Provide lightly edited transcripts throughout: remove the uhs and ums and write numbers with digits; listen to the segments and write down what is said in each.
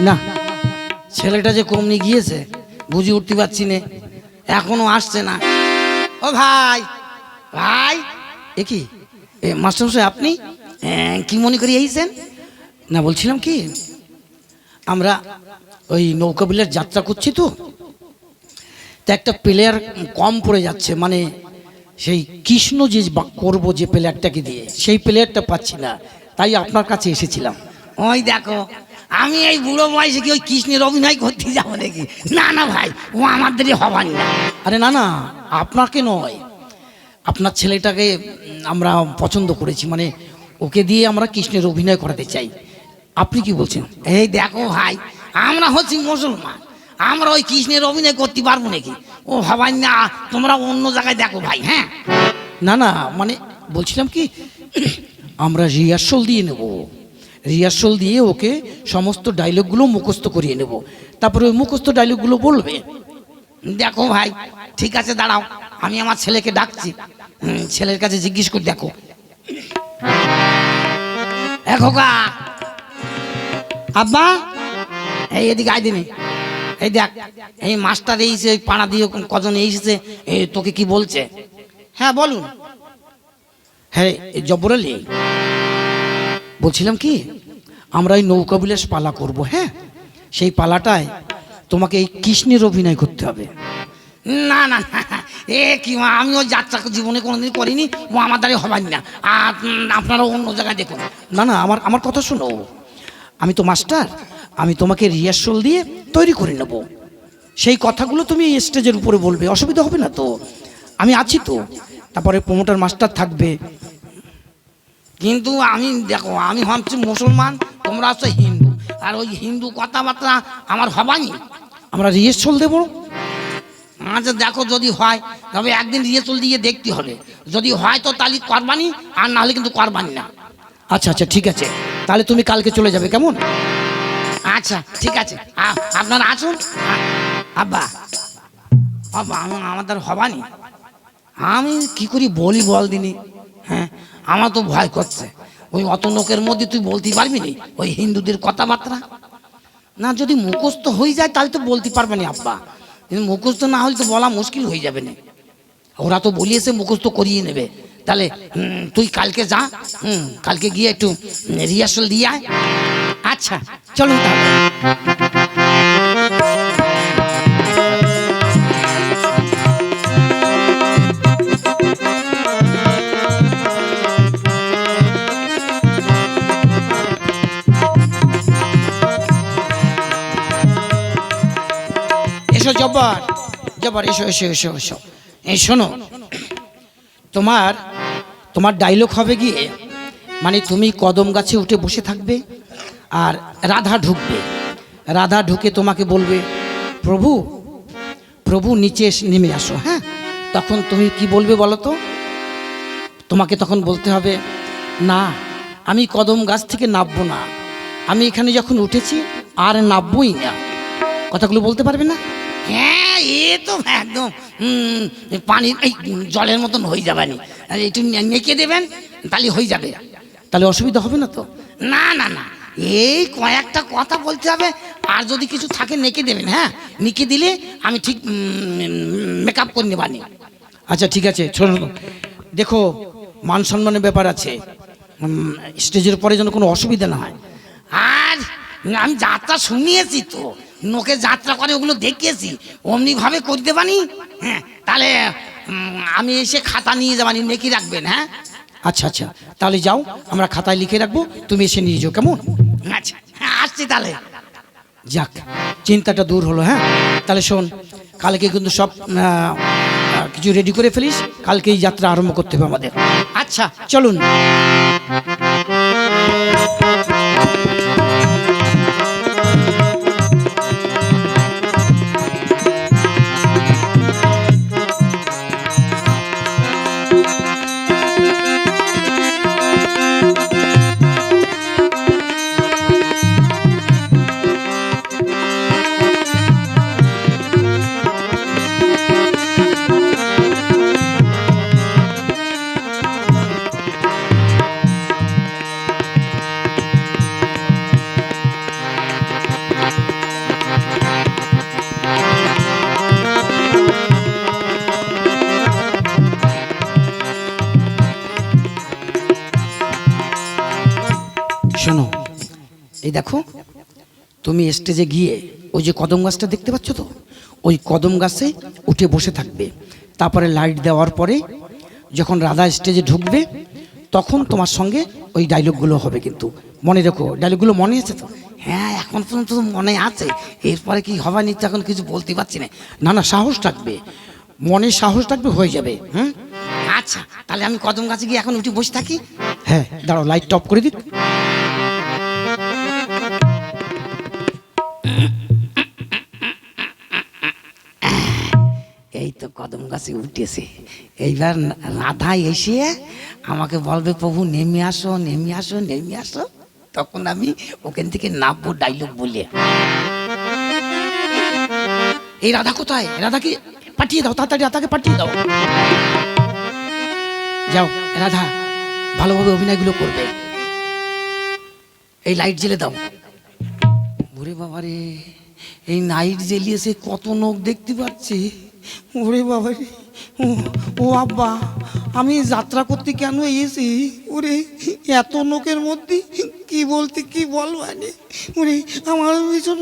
না, ছেলেটা যে কমনি গিয়েছে বুঝে উঠতে পারছি না, এখনো আসছে না। ও ভাই, ভাই, এ কি মাস্টারমশাই আপনি কি মনে করে এইছেন? না বলছিলাম কি, আমরা ওই নৌকা বিলের যাত্রা করছি তো একটা প্লেয়ার কম পড়ে যাচ্ছে, মানে সেই কৃষ্ণ যে করবো যে প্লেয়ারটাকে দিয়ে সেই প্লেয়ারটা পাচ্ছি না, তাই আপনার কাছে এসেছিলাম। ওই দেখো, আমি এই বুড়ো বয়সে কি ওই কৃষ্ণের অভিনয় করতে যাবো নাকি? না না ভাই, ও আমাদের হবার না। আরে না না, আপনাকে নয়, আপনার ছেলেটাকে আমরা পছন্দ করেছি, মানে ওকে দিয়ে আমরা কৃষ্ণের অভিনয় করাতে চাই। আপনি কি বলছেন? এই দেখো ভাই, আমরা হচ্ছি মুসলমান, আমরা ওই কৃষ্ণের অভিনয় করতে পারবো নাকি? ও ভাবাই না, তোমরা অন্য জায়গায় দেখো ভাই। হ্যাঁ না না, মানে বলছিলাম কি, আমরা রিহার্সাল দিয়ে নেব, রিহার্সাল দিয়ে ওকে সমস্ত ডায়লগগুলো মুখস্থ করিয়ে নেব, তারপরে ওই মুখস্থ ডায়লগগুলো বলবে। দেখো ভাই, ঠিক আছে দাঁড়াও, আমি আমার ছেলেকে ডাকছি, ছেলের কাছে জিজ্ঞেস করে দেখো। খোকা, আব্বা, এই এদিকে আয় দিনে, এই দেখ, এই মাস্টার এইছে, ওই পাড়া দিয়ে কজন এসেছে, তোকে কি বলছে? হ্যাঁ বলুন। হ্যাঁ জব্বর আলী, বলছিলাম কি, আমরা এই নৌকা বিলাস পালা করব। হ্যাঁ, সেই পালাটায় তোমাকে এই কৃষ্ণের অভিনয় করতে হবে। না না না, এ কি, আমি ওই যাত্রা জীবনে কোনোদিন করিনি, ও আমার দ্বারা হবার না, আর আপনারা অন্য জায়গায় দেখুন। না না, আমার কথা শোনো, আমি তো মাস্টার, আমি তোমাকে রিহার্সাল দিয়ে তৈরি করে নেব, সেই কথাগুলো তুমি স্টেজের উপরে বলবে, অসুবিধা হবে না তো? আমি আছি তো, তারপরে প্রমোটার মাস্টার থাকবে। কিন্তু আমি দেখো, আমি ভাবছি মুসলমান, তোমরা হচ্ছে হিন্দু, আর ওই হিন্দু কথাবার্তা আমার হবানি। আমরা রিহার্সাল দেবো। আচ্ছা দেখো, যদি হয় তবে একদিন রিহার্সাল দিয়ে দেখতে হবে, যদি হয় তো তাহলে করবানি, আর না হলে কিন্তু করবানি না। আচ্ছা আচ্ছা ঠিক আছে, তাহলে তুমি কালকে চলে যাবে, কেমন? আচ্ছা ঠিক আছে, আপনারা আসুন। আব্বা, আব্বা, আমাদের হবানি, আমি কি করি বলি বল দিনি? হ্যাঁ, আমার তো ভয় করছে, ওই অত লোকের মধ্যে তুই বলতে পারবি নি ওই হিন্দুদের কথাবার্তা? না, যদি মুখস্থ হয়ে যায় তাহলে তো বলতে পারবে না আব্বা, কিন্তু মুখস্থ না হলে তো বলা মুশকিল হয়ে যাবে না। ওরা তো বলিয়েছে মুখস্থ করিয়ে নেবে, তাহলে তুই কালকে যা, কালকে গিয়ে একটু রিহার্সাল দিয়ে আয়। আচ্ছা চলুন তাহলে। এসো জব্বর, জব্বর এসো এসো এসো এসো। এই শোনো, তোমার ডায়লগ হবে গিয়ে, মানে তুমি কদম গাছে উঠে বসে থাকবে, আর রাধা ঢুকবে, রাধা ঢুকে তোমাকে বলবে, প্রভু প্রভু নিচে নেমে আসো। হ্যাঁ, তখন তুমি কি বলবে বলো তো? তোমাকে তখন বলতে হবে, না আমি কদম গাছ থেকে নামবো না, আমি এখানে যখন উঠেছি আর নামবই না। কথাগুলো বলতে পারবে না? হ্যাঁ, এ তো একদম পানির এই জলের মতন হয়ে যাবে, একটু নেকে দেবেন তাহলে হয়ে যাবে, তাহলে অসুবিধা হবে না তো? না না না, এই কয়েকটা কথা বলতে হবে, আর যদি কিছু থাকে নেকে দেবেন। হ্যাঁ, নেকে দিলে আমি ঠিক মেকআপ করে নেবানি। আচ্ছা ঠিক আছে, শোনো, দেখো মান সম্মানের ব্যাপার আছে, স্টেজের পরে যেন কোনো অসুবিধা না হয়। আর আমি যাত্রা শুনিয়েছি তো, লোকে যাত্রা করে ওগুলো দেখিয়েছি, অমনি ভাবে করতে পারি। হ্যাঁ, তাহলে আমি এসে খাতা নিয়ে যাবানি, নেকি রাখবেন। হ্যাঁ আচ্ছা আচ্ছা, তাহলে যাও, আমরা খাতায় লিখে রাখবো, তুমি এসে নিয়ে যাও, কেমন? আচ্ছা হ্যাঁ, আসছি তাহলে। যাক, চিন্তাটা দূর হলো। হ্যাঁ, তাহলে শোন, কালকে কিন্তু সব কিছু রেডি করে ফেলিস, কালকেই যাত্রা আরম্ভ করতে হবে আমাদের। আচ্ছা চলুন। শোনো, এই দেখো, তুমি স্টেজে গিয়ে ওই যে কদম গাছটা দেখতে পাচ্ছ তো, ওই কদম গাছে উঠে বসে থাকবে। তারপরে লাইট দেওয়ার পরে যখন রাধা স্টেজে ঢুকবে তখন তোমার সঙ্গে ওই ডায়লগগুলো হবে। কিন্তু মনে রেখো, ডায়লগগুলো মনে আছে তো? হ্যাঁ, এখন পর্যন্ত তো মনে আছে, এরপরে কি হবে নি তো এখন কিছু বলতে পারছি না। না না, সাহস থাকবে, মনে সাহস থাকবে, হয়ে যাবে। হুম, আচ্ছা, তাহলে আমি কদম গাছে গিয়ে এখন উঠে বসে থাকি। হ্যাঁ, দাঁড়াও, লাইট অফ করে দিক। এই তো কদম গাছে উঠেছে। এইবার রাধা এসে আমাকে বলবে, প্রভু নেমে আসো, নেমে আসো, নেমে আসো। তখন আমি ওখান থেকে নামবো ডাইলগ বলে। এই রাধা কোথায়? রাধাকে পাঠিয়ে দাও, তাড়াতাড়ি রাধাকে পাঠিয়ে দাও। যাও রাধা, ভালোভাবে অভিনয়গুলো করবে। এই লাইট জ্বেলে দাও। ওরে বাবারে, এই নাইট জ্বেলিয়েছে, কত লোক দেখতে পাচ্ছি। ওরে বাবারে, ও আব্বা, আমি যাত্রা করতে কেন এসেছি? ওরে এত লোকের মধ্যে কি বলতে কি বলবানে। ওরে আমার ভীষণ,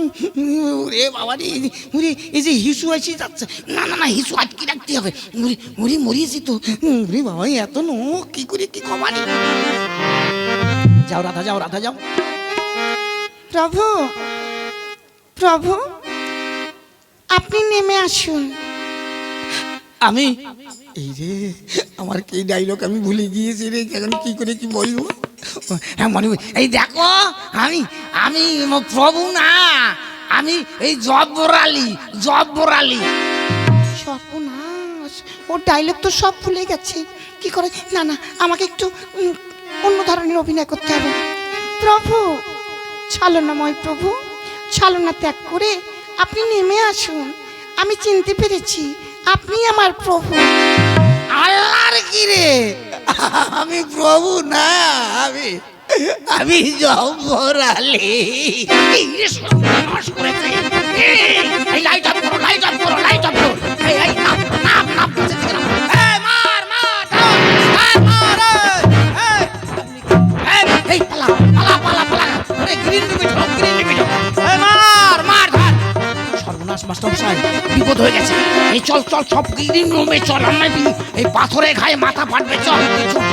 ওরে বাবারে, ওরে এই যে হিসু আসি যাচ্ছে। না না না, হিসু আটকে রাখতে হবে। ওরে ওরে মরিয়েছি তো। ওরে বাবা, এত লোক কি করে কি কমানি। যাও রাধা, যাও রাধা, যাও। প্রভু, প্রভু, আপনি নেমে আসুন। আমি এই রে, আমার কি ডায়লগ আমি ভুলে গিয়েছি রে, এখন কি করে কি বলবো। হ্যাঁ মনে, এই দেখো, আমি আমি প্রভু না, আমি এই জব্বর আলী, জব্বর আলী। সর্বনাশ, ওর ডায়লগ তো সব ভুলে গেছে। কি করে? না না, আমাকে একটু অন্য ধরনের অভিনয় করতে হবে। প্রভু, ছলনাময় প্রভু, ছলনা ত্যাগ করে আপনি নেমে আসুন। আমি চিনতে পেরেছি আপনি আমার প্রভু। আল্লাহর কি রে, আমি প্রভু না, আমি আমি জব্বর আলী। এই রে সর্বনাশ করেছে। এই লাইট অফ করো, লাইট অফ করো, লাইট অফ করো। এই এই নাম নাম নাম বসে থেকে নাম। এই মার মার দাও, এই মার, এই পালা পালা পালা পালা। এই গ্রিন রুমে যাও, গ্রিন রুমে যাও। এই মার মার ধর। সর্বনাশ মাস্টার সাহেব, বিপদ হয়ে গেছে। এই চল চল, সব গ্রিন রুমে চল, আমরা এই পাথরে খায় মাথা ফাটবে, চল চল।